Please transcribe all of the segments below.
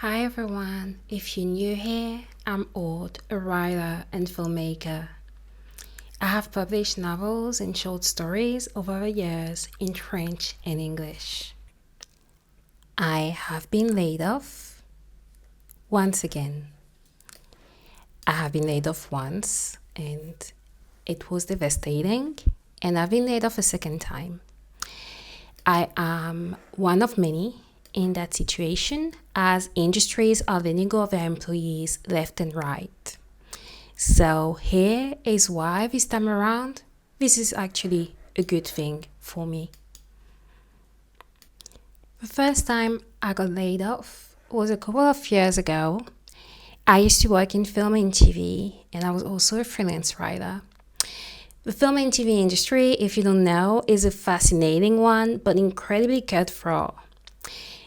Hi everyone, if you're new here, I'm Aude, a writer and filmmaker. I have published novels and short stories over the years in French and English. I have been laid off once again. I have been laid off once and it was devastating, and I've been laid off a second time. I am one of many in that situation, as industries are letting go of their employees left and right. So here is why this time around, this is actually a good thing for me. The first time I got laid off was a couple of years ago. I used to work in film and TV, and I was also a freelance writer. The film and TV industry, if you don't know, is a fascinating one, but incredibly cutthroat.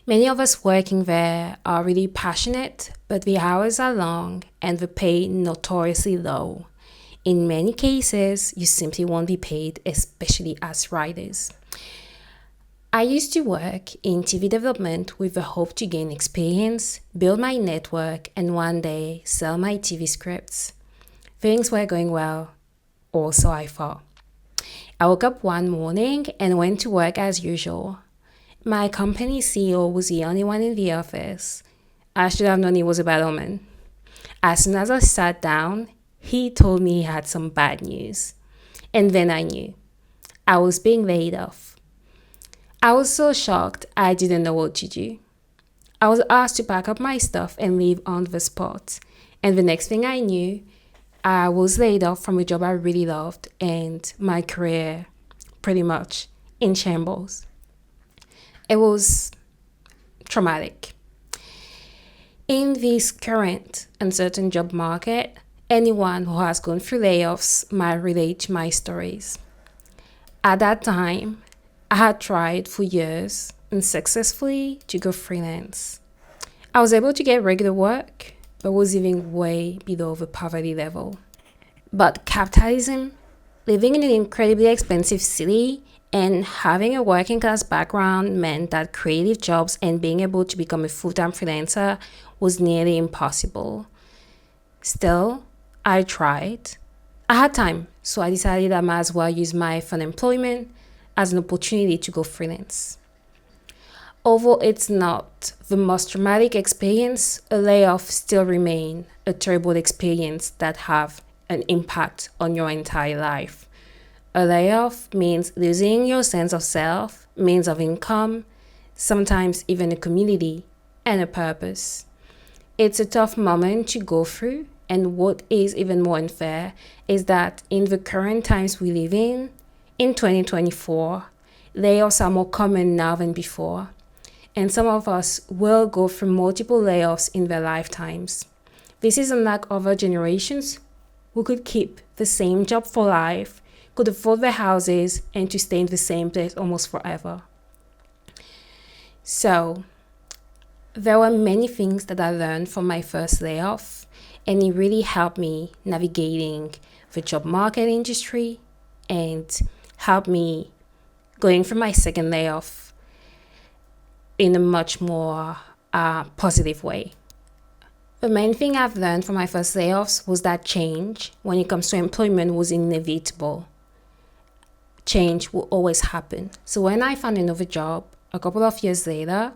Many of us working there are really passionate, but the hours are long and the pay notoriously low. In many cases, you simply won't be paid, especially as writers. I used to work in TV development with the hope to gain experience, build my network, and one day sell my TV scripts. Things were going well, or so I thought. I woke up one morning and went to work as usual. My company CEO was the only one in the office. I should have known he was a bad omen. As soon as I sat down, he told me he had some bad news. And then I knew. I was being laid off. I was so shocked I didn't know what to do. I was asked to pack up my stuff and leave on the spot. And the next thing I knew, I was laid off from a job I really loved, and my career pretty much in shambles. It was traumatic. In this current uncertain job market, anyone who has gone through layoffs might relate to my stories. At that time, I had tried for years unsuccessfully to go freelance. I was able to get regular work, but was living way below the poverty level. But capitalism, living in an incredibly expensive city, and having a working class background meant that creative jobs and being able to become a full-time freelancer was nearly impossible. Still, I tried. I had time, so I decided I might as well use my unemployment as an opportunity to go freelance. Although it's not the most traumatic experience, a layoff still remains a terrible experience that have an impact on your entire life. A layoff means losing your sense of self, means of income, sometimes even a community and a purpose. It's a tough moment to go through, and what is even more unfair is that in the current times we live in 2024, layoffs are more common now than before, and some of us will go through multiple layoffs in their lifetimes. This is unlike other generations who could keep the same job for life, could afford their houses, and to stay in the same place almost forever. So, there were many things that I learned from my first layoff, and it really helped me navigating the job market industry and helped me going through my second layoff in a much more positive way. The main thing I've learned from my first layoffs was that change, when it comes to employment, was inevitable. Change will always happen. So when I found another job a couple of years later,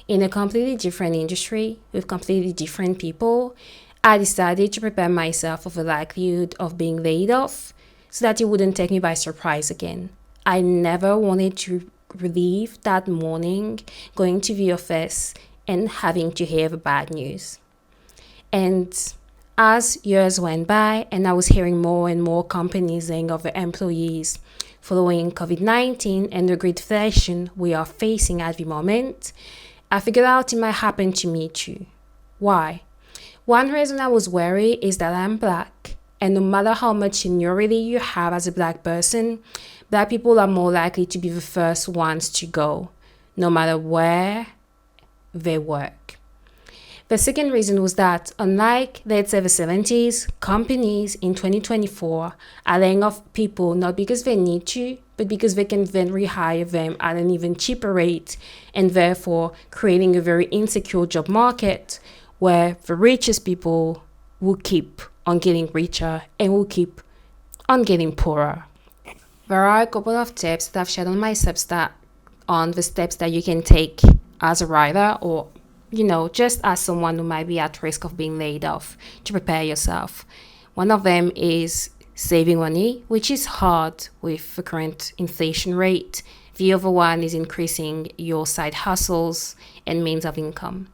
in a completely different industry with completely different people, I decided to prepare myself for the likelihood of being laid off so that it wouldn't take me by surprise again. I never wanted to relive that morning going to the office and having to hear the bad news. And as years went by and I was hearing more and more companies laying off their employees following COVID-19 and the great recession we are facing at the moment, I figured out it might happen to me too. Why? One reason I was worried is that I'm Black, and no matter how much seniority you have as a Black person, Black people are more likely to be the first ones to go, no matter where they work. The second reason was that, unlike, let's say, the 70s, companies in 2024 are laying off people not because they need to, but but because they can then rehire them at an even cheaper rate, and therefore creating a very insecure job market where the richest people will keep on getting richer and will keep on getting poorer. There are a couple of tips that I've shared on my Substack on the steps that you can take as a writer, or just as someone who might be at risk of being laid off, to prepare yourself. One of them is saving money, which is hard with the current inflation rate. The other one is increasing your side hustles and means of income.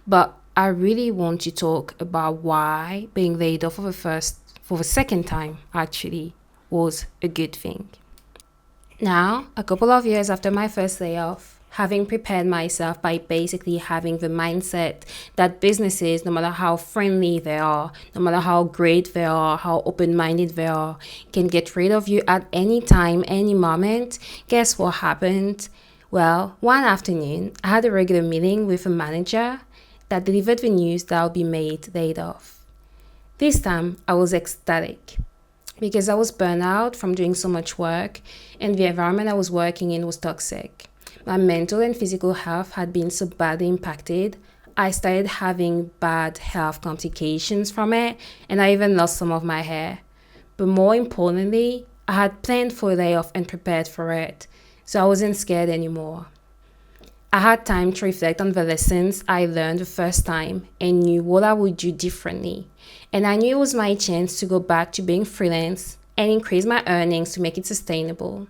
But I really want to talk about why being laid off for the second time actually was a good thing. Now, a couple of years after my first layoff, having prepared myself by basically having the mindset that businesses, no matter how friendly they are, no matter how great they are, how open-minded they are, can get rid of you at any time, any moment. Guess what happened? Well, one afternoon, I had a regular meeting with a manager that delivered the news that I'll be made laid off. This time, I was ecstatic because I was burnt out from doing so much work, and the environment I was working in was toxic. My mental and physical health had been so badly impacted. I started having bad health complications from it, and I even lost some of my hair. But more importantly, I had planned for a layoff and prepared for it, so I wasn't scared anymore. I had time to reflect on the lessons I learned the first time and knew what I would do differently. And I knew it was my chance to go back to being freelance and increase my earnings to make it sustainable.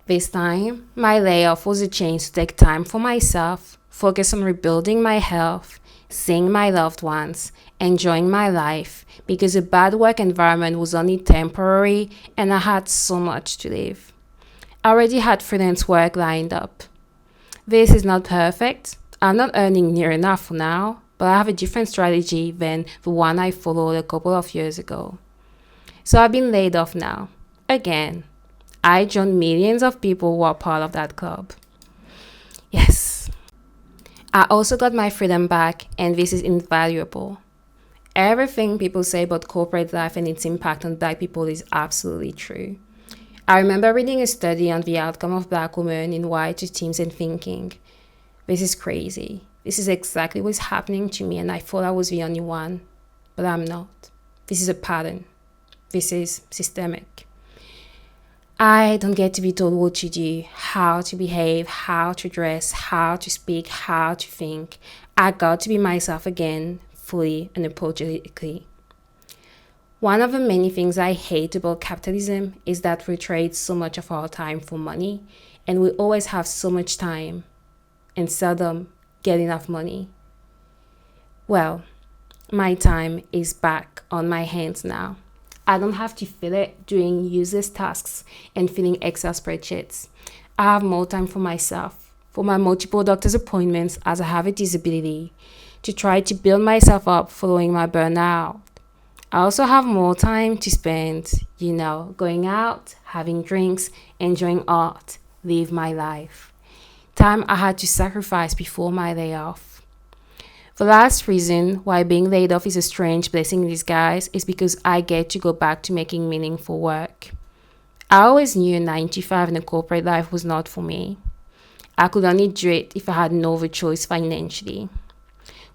This time, my layoff was a chance to take time for myself, focus on rebuilding my health, seeing my loved ones, enjoying my life, because a bad work environment was only temporary and I had so much to live. I already had freelance work lined up. This is not perfect. I'm not earning near enough for now, but I have a different strategy than the one I followed a couple of years ago. So I've been laid off now. Again. I joined millions of people who are part of that club. Yes. I also got my freedom back, and this is invaluable. Everything people say about corporate life and its impact on Black people is absolutely true. I remember reading a study on the outcome of Black women in white teams and thinking, this is crazy. This is exactly what's happening to me, and I thought I was the only one. But I'm not. This is a pattern. This is systemic. I don't get to be told what to do, how to behave, how to dress, how to speak, how to think. I got to be myself again, fully and unapologetically. One of the many things I hate about capitalism is that we trade so much of our time for money, and we always have so much time and seldom get enough money. Well, my time is back on my hands now. I don't have to fill it doing useless tasks and filling Excel spreadsheets. I have more time for myself, for my multiple doctor's appointments as I have a disability, to try to build myself up following my burnout. I also have more time to spend, going out, having drinks, enjoying art, live my life. Time I had to sacrifice before my layoff. The last reason why being laid off is a strange blessing in disguise is because I get to go back to making meaningful work. I always knew a 9-to-5 in a corporate life was not for me. I could only do it if I had no other choice financially.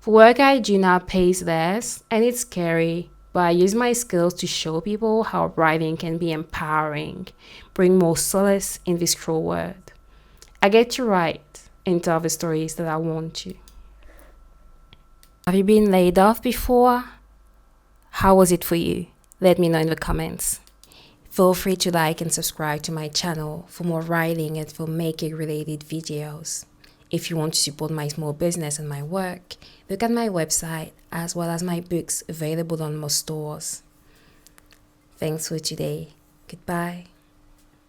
The work I do now pays less, and it's scary, but I use my skills to show people how writing can be empowering, bring more solace in this cruel world. I get to write and tell the stories that I want to. Have you been laid off before? How was it for you? Let me know in the comments. Feel free to like and subscribe to my channel for more writing and filmmaking related videos. If you want to support my small business and my work, look at my website as well as my books available on most stores. Thanks for today. Goodbye.